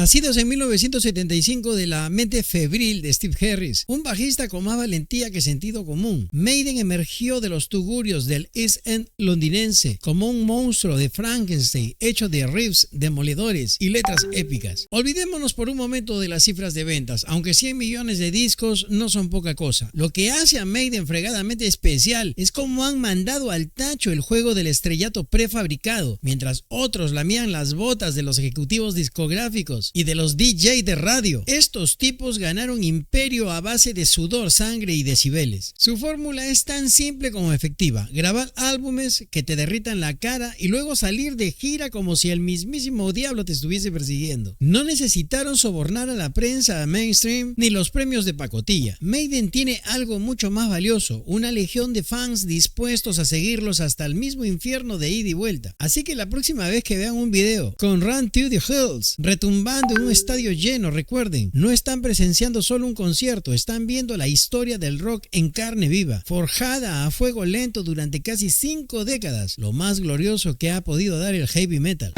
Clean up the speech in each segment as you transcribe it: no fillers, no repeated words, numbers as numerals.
Nacidos en 1975 de la mente febril de Steve Harris, un bajista con más valentía que sentido común, Maiden emergió de los tugurios del East End londinense como un monstruo de Frankenstein hecho de riffs demoledores y letras épicas. Olvidémonos por un momento de las cifras de ventas, aunque 100 millones de discos no son poca cosa. Lo que hace a Maiden fregadamente especial es cómo han mandado al tacho el juego del estrellato prefabricado, mientras otros lamían las botas de los ejecutivos discográficos y de los DJ de radio. Estos tipos ganaron imperio a base de sudor, sangre y decibeles. Su fórmula es tan simple como efectiva: grabar álbumes que te derritan la cara y luego salir de gira como si el mismísimo diablo te estuviese persiguiendo. No necesitaron sobornar a la prensa mainstream ni los premios de pacotilla. Maiden tiene algo mucho más valioso: una legión de fans dispuestos a seguirlos hasta el mismo infierno de ida y vuelta. Así que la próxima vez que vean un video con Run to the Hills retumbando en un estadio lleno, recuerden, no están presenciando solo un concierto, están viendo la historia del rock en carne viva, forjada a fuego lento durante casi 5 décadas, lo más glorioso que ha podido dar el heavy metal.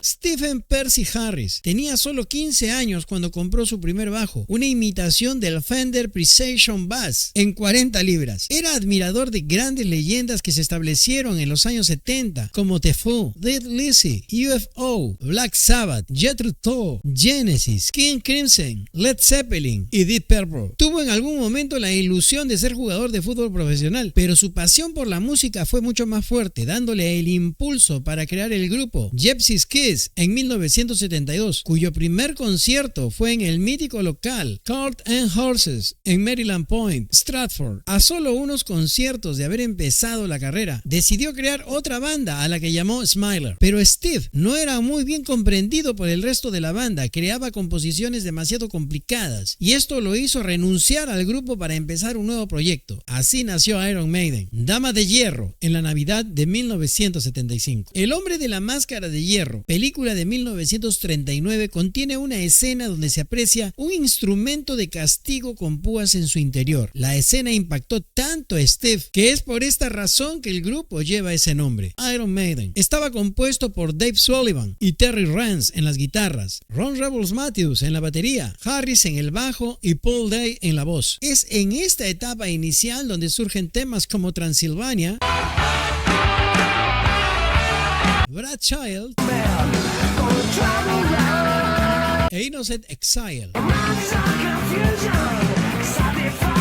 Stephen Percy Harris tenía solo 15 años cuando compró su primer bajo, una imitación del Fender Precision Bass en 40 libras. Era admirador de grandes leyendas que se establecieron en los años 70 como The Foo, Dead Lizzy, UFO, Black Sabbath, Jethro Tull, Genesis, King Crimson, Led Zeppelin y Deep Purple. Tuvo en algún momento la ilusión de ser jugador de fútbol profesional, pero su pasión por la música fue mucho más fuerte, dándole el impulso para crear el grupo Gypsy Kids en 1972, cuyo primer concierto fue en el mítico local Cart and Horses en Maryland Point, Stratford. A solo unos conciertos de haber empezado la carrera, decidió crear otra banda a la que llamó Smiler. Pero Steve no era muy bien comprendido por el resto de la banda, creaba composiciones demasiado complicadas y esto lo hizo renunciar al grupo para empezar un nuevo proyecto. Así nació Iron Maiden, Dama de Hierro, en la Navidad de 1975. El hombre de la máscara de hierro, película de 1939, contiene una escena donde se aprecia un instrumento de castigo con púas en su interior. La escena impactó tanto a Steve que es por esta razón que el grupo lleva ese nombre. Iron Maiden estaba compuesto por Dave Sullivan y Terry Rance en las guitarras, Ron Rebels Matthews en la batería, Harris en el bajo y Paul Day en la voz. Es en esta etapa inicial donde surgen temas como Transylvania, Brad Child e Innocent Exile.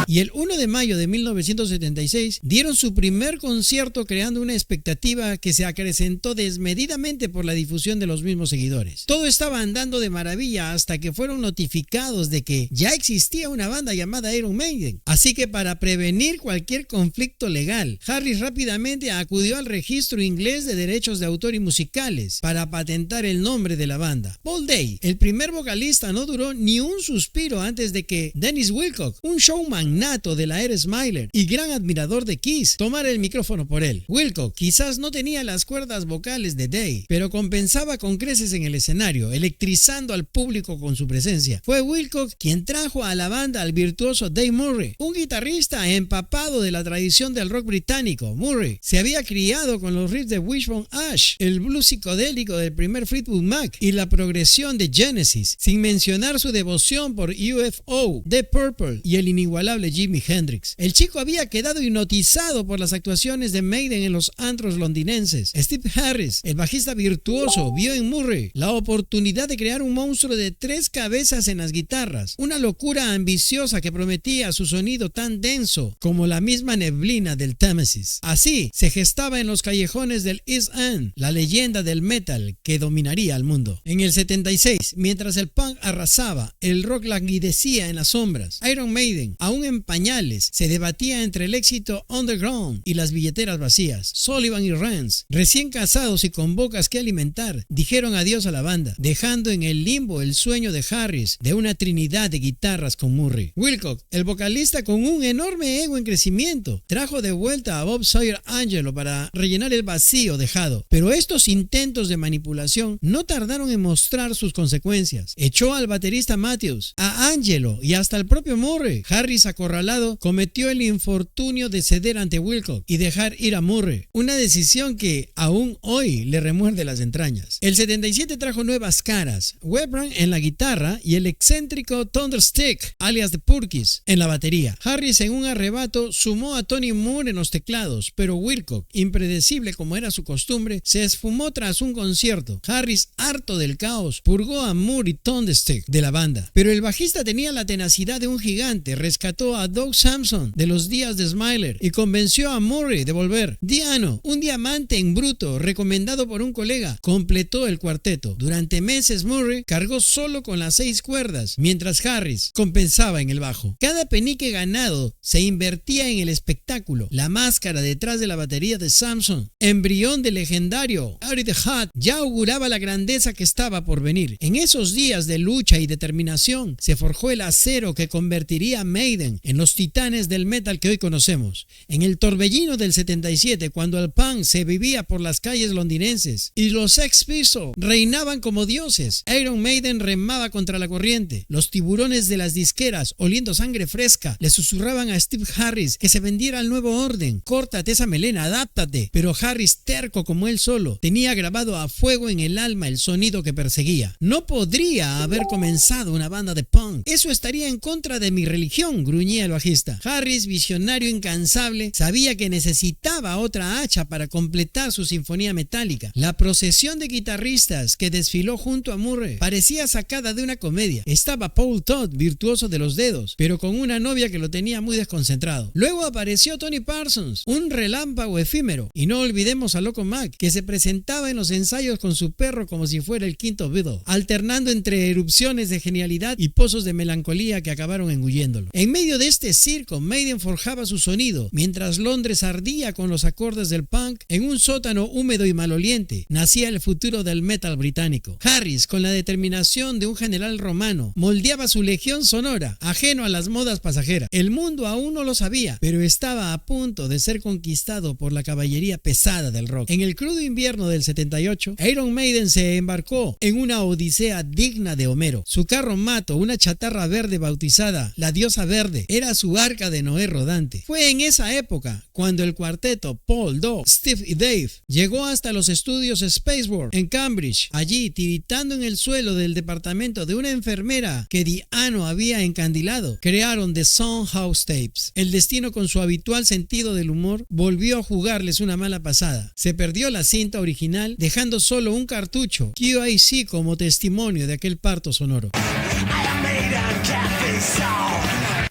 Y el 1 de mayo de 1976 dieron su primer concierto, creando una expectativa que se acrecentó desmedidamente por la difusión de los mismos seguidores. Todo estaba andando de maravilla hasta que fueron notificados de que ya existía una banda llamada Iron Maiden. Así que para prevenir cualquier conflicto legal, Harris rápidamente acudió al registro inglés de derechos de autor y musicales para patentar el nombre de la banda. Paul Day, el primer vocalista, no duró ni un suspiro antes de que Dennis Wilcox, un showman nato de la era Smiler y gran admirador de Kiss, tomara el micrófono por él. Wilcox quizás no tenía las cuerdas vocales de Day, pero compensaba con creces en el escenario, electrizando al público con su presencia. Fue Wilcox quien trajo a la banda al virtuoso Dave Murray, un guitarrista empapado de la tradición del rock británico. Murray se había criado con los riffs de Wishbone Ash, el blues psicodélico del primer Fleetwood Mac y la progresión de Genesis, sin mencionar su devoción por UFO, Deep Purple y el inigualable Jimi Hendrix. El chico había quedado hipnotizado por las actuaciones de Maiden en los antros londinenses. Steve Harris, el bajista virtuoso, vio en Murray la oportunidad de crear un monstruo de 3 cabezas en las guitarras, una locura ambiciosa que prometía su sonido tan denso como la misma neblina del Támesis. Así se gestaba en los callejones del East End la leyenda del metal que dominaría al mundo. En el 76, mientras el punk arrasaba, el rock languidecía en las sombras. Iron Maiden, aún en pañales, se debatía entre el éxito underground y las billeteras vacías. Sullivan y Rance, recién casados y con bocas que alimentar, dijeron adiós a la banda, dejando en el limbo el sueño de Harris de una trinidad de guitarras con Murray. Wilcox, el vocalista con un enorme ego en crecimiento, trajo de vuelta a Bob Sawyer Angelo para rellenar el vacío dejado, pero estos intentos de manipulación no tardaron en mostrar sus consecuencias. Echó al baterista Matthews, a Angelo y hasta al propio Murray. Harris acordó acorralado, cometió el infortunio de ceder ante Wilcox y dejar ir a Murray, una decisión que aún hoy le remuerde las entrañas. El 77 trajo nuevas caras, Webran en la guitarra y el excéntrico Thunderstick, alias The Purkis, en la batería. Harris en un arrebato sumó a Tony Moore en los teclados, pero Wilcox, impredecible como era su costumbre, se esfumó tras un concierto. Harris, harto del caos, purgó a Moore y Thunderstick de la banda, pero el bajista tenía la tenacidad de un gigante, rescató a Doug Sampson de los días de Smiler y convenció a Murray de volver. Diano, un diamante en bruto recomendado por un colega, completó el cuarteto. Durante meses Murray cargó solo con las 6 cuerdas, mientras Harris compensaba en el bajo. Cada penique ganado se invertía en el espectáculo. La máscara detrás de la batería de Sampson, embrión del legendario Harry the Hat, ya auguraba la grandeza que estaba por venir. En esos días de lucha y determinación se forjó el acero que convertiría a Maiden en los titanes del metal que hoy conocemos. En el torbellino del 77, cuando el punk se vivía por las calles londinenses y los Sex Pistols reinaban como dioses, Iron Maiden remaba contra la corriente. Los tiburones de las disqueras, oliendo sangre fresca, le susurraban a Steve Harris que se vendiera al nuevo orden. Córtate esa melena, adáptate. Pero Harris, terco como él solo, tenía grabado a fuego en el alma el sonido que perseguía. No podría haber comenzado una banda de punk. Eso estaría en contra de mi religión, gruñía el bajista. Harris, visionario incansable, sabía que necesitaba otra hacha para completar su sinfonía metálica. La procesión de guitarristas que desfiló junto a Murray parecía sacada de una comedia. Estaba Paul Todd, virtuoso de los dedos, pero con una novia que lo tenía muy desconcentrado. Luego apareció Tony Parsons, un relámpago efímero. Y no olvidemos a Loco Mac, que se presentaba en los ensayos con su perro como si fuera el quinto Beatle, alternando entre erupciones de genialidad y pozos de melancolía que acabaron engulléndolo. En medio de este circo, Maiden forjaba su sonido, mientras Londres ardía con los acordes del punk. En un sótano húmedo y maloliente nacía el futuro del metal británico. Harris, con la determinación de un general romano, moldeaba su legión sonora, ajeno a las modas pasajeras. El mundo aún no lo sabía, pero estaba a punto de ser conquistado por la caballería pesada del rock. En el crudo invierno del 78, Iron Maiden se embarcó en una odisea digna de Homero. Su carro mato, una chatarra verde bautizada la Diosa Verde, era su arca de Noé rodante. Fue en esa época cuando el cuarteto Paul, Doug, Steve y Dave llegó hasta los estudios Spaceworld en Cambridge. Allí, tiritando en el suelo del departamento de una enfermera que Diano había encandilado, crearon The Soundhouse Tapes. El destino, con su habitual sentido del humor, volvió a jugarles una mala pasada. Se perdió la cinta original, dejando solo un cartucho QIC como testimonio de aquel parto sonoro.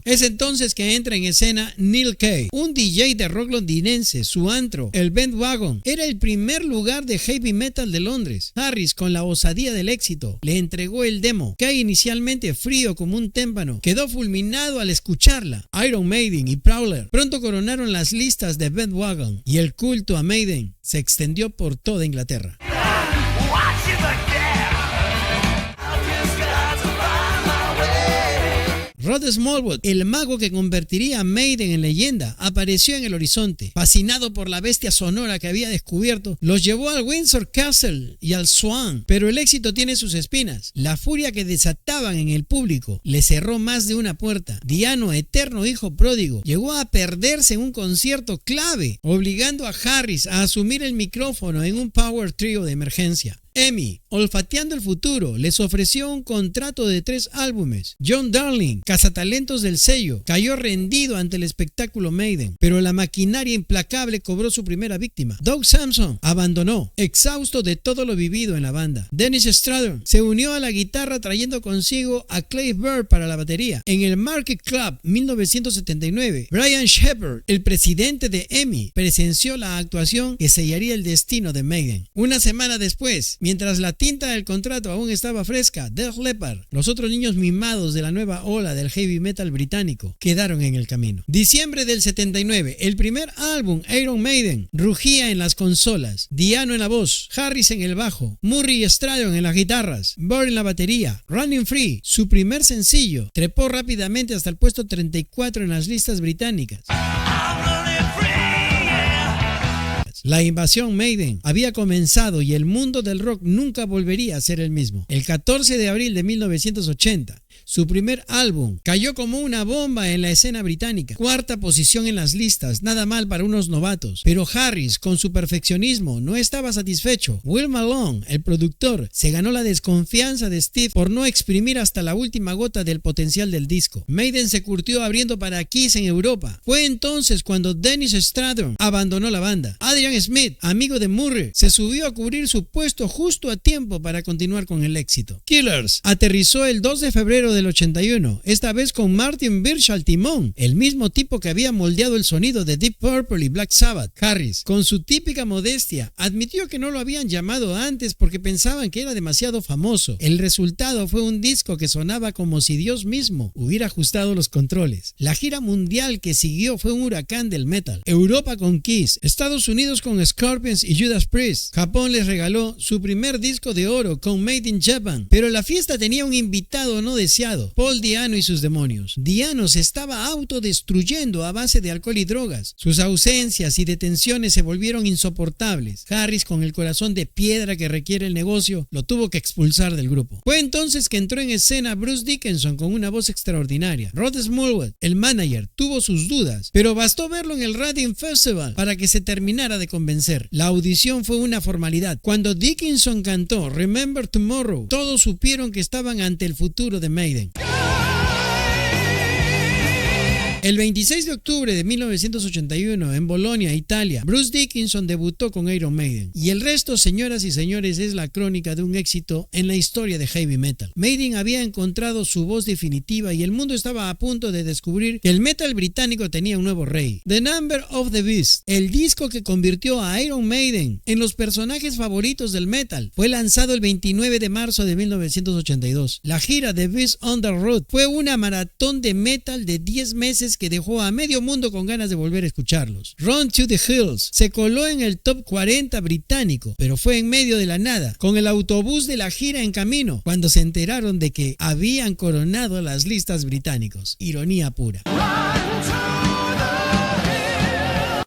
Es entonces que entra en escena Neil Kay, un DJ de rock londinense. Su antro, el Bandwagon, era el primer lugar de heavy metal de Londres. Harris, con la osadía del éxito, le entregó el demo. Kay, inicialmente frío como un témpano, quedó fulminado al escucharla. Iron Maiden y Prowler pronto coronaron las listas de Bandwagon y el culto a Maiden se extendió por toda Inglaterra. Rod Smallwood, el mago que convertiría a Maiden en leyenda, apareció en el horizonte. Fascinado por la bestia sonora que había descubierto, los llevó al Windsor Castle y al Swan. Pero el éxito tiene sus espinas. La furia que desataban en el público le cerró más de una puerta. Diano, eterno hijo pródigo, llegó a perderse en un concierto clave, obligando a Harris a asumir el micrófono en un power trio de emergencia. EMI, olfateando el futuro, les ofreció un contrato de 3 álbumes. John Darling, cazatalentos del sello, cayó rendido ante el espectáculo Maiden, pero la maquinaria implacable cobró su primera víctima. Doug Sampson abandonó, exhausto de todo lo vivido en la banda. Dennis Stratton se unió a la guitarra trayendo consigo a Clive Bird para la batería. En el Market Club 1979, Brian Shepherd, el presidente de EMI, presenció la actuación que sellaría el destino de Maiden. Una semana después, mientras la tinta del contrato aún estaba fresca, Def Leppard, los otros niños mimados de la nueva ola del heavy metal británico, quedaron en el camino. Diciembre del 79, el primer álbum, Iron Maiden, rugía en las consolas. Diano en la voz, Harris en el bajo, Murray y Stratton en las guitarras, Bird en la batería. Running Free, su primer sencillo, trepó rápidamente hasta el puesto 34 en las listas británicas. La invasión Maiden había comenzado y el mundo del rock nunca volvería a ser el mismo. El 14 de abril de 1980, su primer álbum, cayó como una bomba en la escena británica. Cuarta posición en las listas, nada mal para unos novatos. Pero Harris, con su perfeccionismo, no estaba satisfecho. Will Malone, el productor, se ganó la desconfianza de Steve por no exprimir hasta la última gota del potencial del disco. Maiden se curtió abriendo para Kiss en Europa. Fue entonces cuando Dennis Stratton abandonó la banda. Adrian Smith, amigo de Murray, se subió a cubrir su puesto justo a tiempo para continuar con el éxito. Killers aterrizó el 2 de febrero del 81, esta vez con Martin Birch al timón, el mismo tipo que había moldeado el sonido de Deep Purple y Black Sabbath. Harris, con su típica modestia, admitió que no lo habían llamado antes porque pensaban que era demasiado famoso. El resultado fue un disco que sonaba como si Dios mismo hubiera ajustado los controles. La gira mundial que siguió fue un huracán del metal. Europa con Kiss, Estados Unidos con Scorpions y Judas Priest. Japón les regaló su primer disco de oro con Made in Japan, pero la fiesta tenía un invitado no deseado, Paul Di'Anno y sus demonios. Di'Anno se estaba autodestruyendo a base de alcohol y drogas. Sus ausencias y detenciones se volvieron insoportables. Harris, con el corazón de piedra que requiere el negocio, lo tuvo que expulsar del grupo. Fue entonces que entró en escena Bruce Dickinson con una voz extraordinaria. Rod Smallwood, el manager, tuvo sus dudas, pero bastó verlo en el Reading Festival para que se terminara de convencer. La audición fue una formalidad. Cuando Dickinson cantó Remember Tomorrow, todos supieron que estaban ante el futuro de Maiden. El 26 de octubre de 1981, en Bolonia, Italia, Bruce Dickinson debutó con Iron Maiden. Y el resto, señoras y señores, es la crónica de un éxito en la historia de heavy metal. Maiden había encontrado su voz definitiva y el mundo estaba a punto de descubrir que el metal británico tenía un nuevo rey. The Number of the Beast, el disco que convirtió a Iron Maiden en los personajes favoritos del metal, fue lanzado el 29 de marzo de 1982. La gira de Beast on the Road fue una maratón de metal de 10 meses que dejó a medio mundo con ganas de volver a escucharlos. Run to the Hills se coló en el top 40 británico, pero fue en medio de la nada, con el autobús de la gira en camino, cuando se enteraron de que habían coronado las listas británicos. Ironía pura.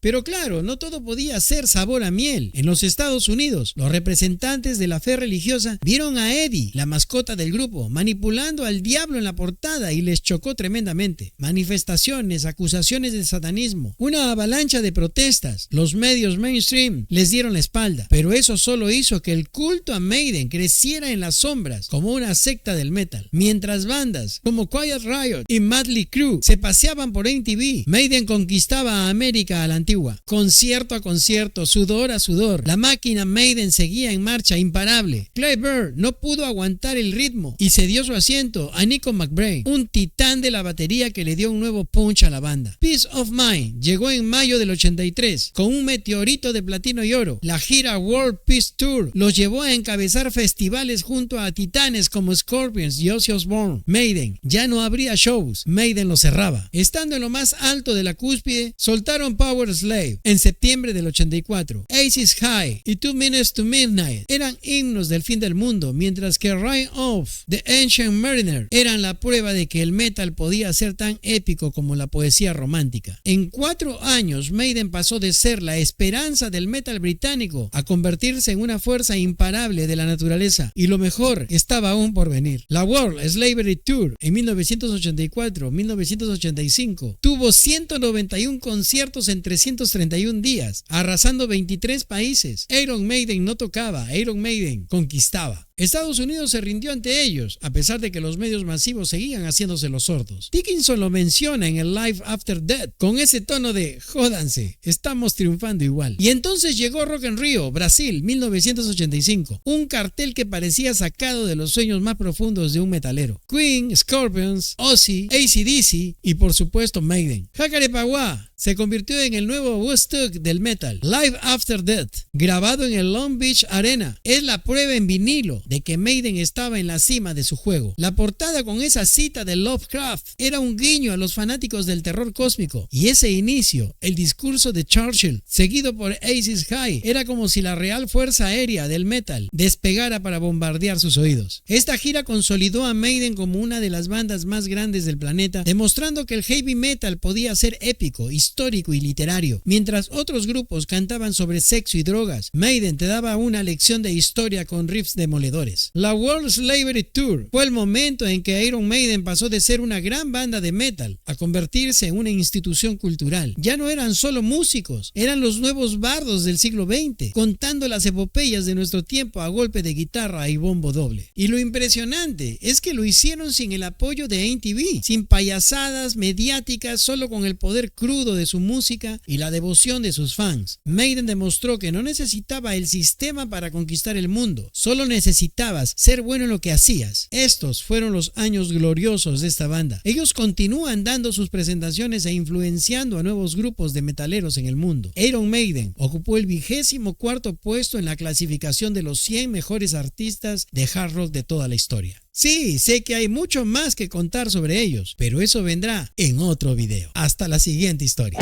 Pero claro, no todo podía ser sabor a miel. En los Estados Unidos, los representantes de la fe religiosa vieron a Eddie, la mascota del grupo, manipulando al diablo en la portada y les chocó tremendamente. Manifestaciones, acusaciones de satanismo, una avalancha de protestas. Los medios mainstream les dieron la espalda, pero eso solo hizo que el culto a Maiden creciera en las sombras como una secta del metal. Mientras bandas como Quiet Riot y Mötley Crüe se paseaban por MTV, Maiden conquistaba a América a la antigua. Concierto a concierto, sudor a sudor, la máquina Maiden seguía en marcha imparable. Clay Bird no pudo aguantar el ritmo y cedió su asiento a Nico McBrain, un titán de la batería que le dio un nuevo punch a la banda. Peace of Mind llegó en mayo del 83 con un meteorito de platino y oro. La gira World Peace Tour los llevó a encabezar festivales junto a titanes como Scorpions y Ozzy Osbourne. Maiden ya no abría shows, Maiden los cerraba. Estando en lo más alto de la cúspide, soltaron Power Slave en septiembre del 84. Aces High y 2 Minutes to Midnight eran himnos del fin del mundo, mientras que Ride Off the Ancient Mariner eran la prueba de que el metal podía ser tan épico como la poesía romántica. En 4 años, Maiden pasó de ser la esperanza del metal británico a convertirse en una fuerza imparable de la naturaleza, y lo mejor estaba aún por venir. La World Slavery Tour en 1984-1985 tuvo 191 conciertos en 331 días, arrasando 23 países. Iron Maiden no tocaba, Iron Maiden conquistaba. Estados Unidos se rindió ante ellos, a pesar de que los medios masivos seguían haciéndose los sordos. Dickinson lo menciona en el Life After Death, con ese tono de jódanse, estamos triunfando igual. Y entonces llegó Rock in Rio, Brasil, 1985, un cartel que parecía sacado de los sueños más profundos de un metalero. Queen, Scorpions, Ozzy, AC/DC y por supuesto Maiden. Jacarepaguá se convirtió en el nuevo Woodstock del metal. Live After Death, grabado en el Long Beach Arena, es la prueba en vinilo de que Maiden estaba en la cima de su juego. La portada con esa cita de Lovecraft era un guiño a los fanáticos del terror cósmico, y ese inicio, el discurso de Churchill, seguido por Aces High, era como si la Real Fuerza Aérea del metal despegara para bombardear sus oídos. Esta gira consolidó a Maiden como una de las bandas más grandes del planeta, demostrando que el heavy metal podía ser épico, histórico y literario. Mientras otros grupos cantaban sobre sexo y drogas, Maiden te daba una lección de historia con riffs demoledores. trabajadores. La World Slavery Tour fue el momento en que Iron Maiden pasó de ser una gran banda de metal a convertirse en una institución cultural. Ya no eran solo músicos, eran los nuevos bardos del siglo XX, contando las epopeyas de nuestro tiempo a golpe de guitarra y bombo doble. Y lo impresionante es que lo hicieron sin el apoyo de MTV, sin payasadas mediáticas, solo con el poder crudo de su música y la devoción de sus fans. Maiden demostró que no necesitaba el sistema para conquistar el mundo, solo necesitabas ser bueno en lo que hacías. Estos fueron los años gloriosos de esta banda. Ellos continúan dando sus presentaciones e influenciando a nuevos grupos de metaleros en el mundo. Iron Maiden ocupó el 24º puesto en la clasificación de los 100 mejores artistas de hard rock de toda la historia. Sí, sé que hay mucho más que contar sobre ellos, pero eso vendrá en otro video. Hasta la siguiente historia.